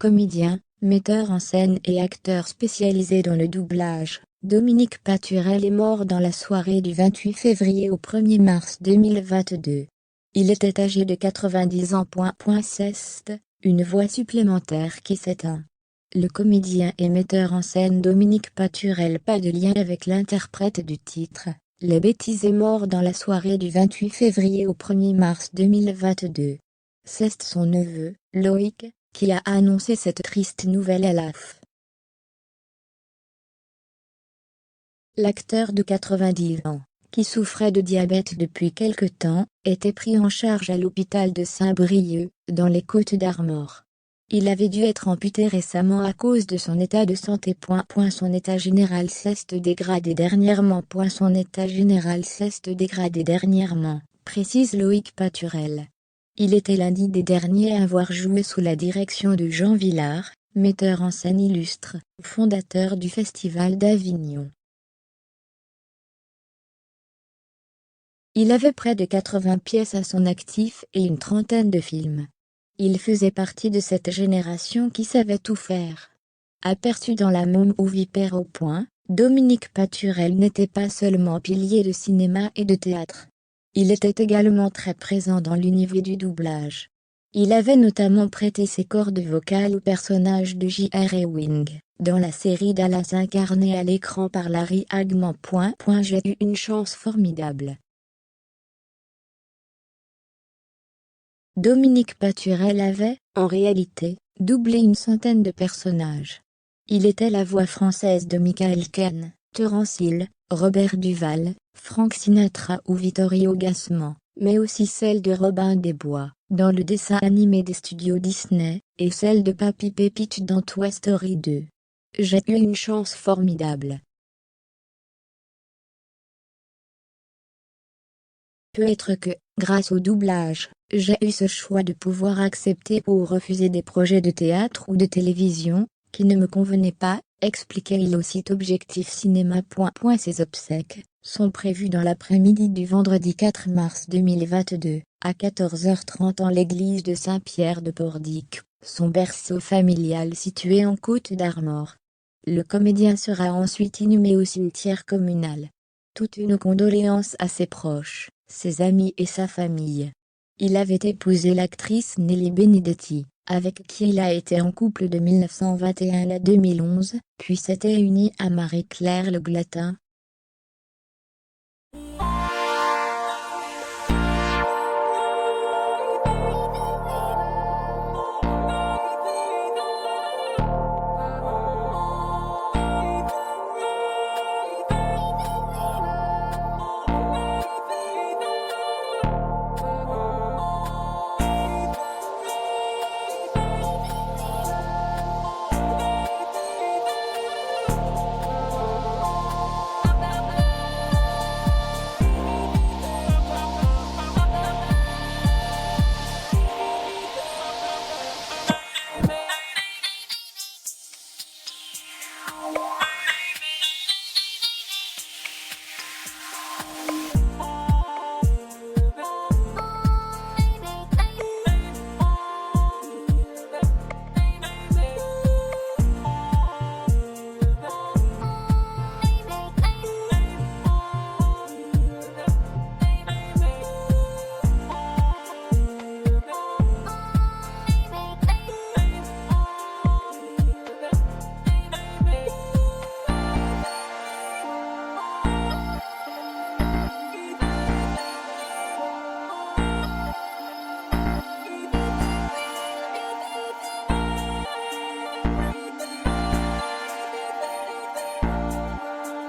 Comédien, metteur en scène et acteur spécialisé dans le doublage, Dominique Paturel est mort dans la soirée du 28 février au 1er mars 2022. Il était âgé de 90 ans. Ceste, une voix supplémentaire qui s'éteint. Le comédien et metteur en scène Dominique Paturel, pas de lien avec l'interprète du titre, Les Bêtises, est mort dans la soirée du 28 février au 1er mars 2022. C'est son neveu, Loïc, qui a annoncé cette triste nouvelle à l'AF. L'acteur de 90 ans, qui souffrait de diabète depuis quelque temps, était pris en charge à l'hôpital de Saint-Brieuc, dans les Côtes-d'Armor. Il avait dû être amputé récemment à cause de son état de santé. Son état général s'est dégradé dernièrement. Son état général s'est dégradé dernièrement, précise Loïc Paturel. Il était l'un des derniers à avoir joué sous la direction de Jean Vilar, metteur en scène illustre, fondateur du Festival d'Avignon. Il avait près de 80 pièces à son actif et une trentaine de films. Il faisait partie de cette génération qui savait tout faire. Aperçu dans La Môme ou Vipère au Point, Dominique Paturel n'était pas seulement pilier de cinéma et de théâtre. Il était également très présent dans l'univers du doublage. Il avait notamment prêté ses cordes vocales au personnage de J.R. Ewing, dans la série Dallas incarnée à l'écran par Larry Hagman. J'ai eu une chance formidable. Dominique Paturel avait, en réalité, doublé une centaine de personnages. Il était la voix française de Michael Caine, Terence Hill, Robert Duval, Frank Sinatra ou Vittorio Gassman, mais aussi celle de Robin des Bois, dans le dessin animé des studios Disney, et celle de Papy Pépite dans Toy Story 2. J'ai eu une chance formidable. Peut-être que, grâce au doublage, j'ai eu ce choix de pouvoir accepter ou refuser des projets de théâtre ou de télévision, qui ne me convenaient pas, expliquait-il au site Objectif Cinéma. Ses obsèques sont prévues dans l'après-midi du vendredi 4 mars 2022, à 14h30 en l'église de Saint-Pierre de Pordic, son berceau familial situé en Côtes-d'Armor. Le comédien sera ensuite inhumé au cimetière communal. Toutes nos condoléances à ses proches, ses amis et sa famille. Il avait épousé l'actrice Nelly Benedetti, avec qui il a été en couple de 1921 à 2011, puis s'était uni à Marie-Claire Le Glatin.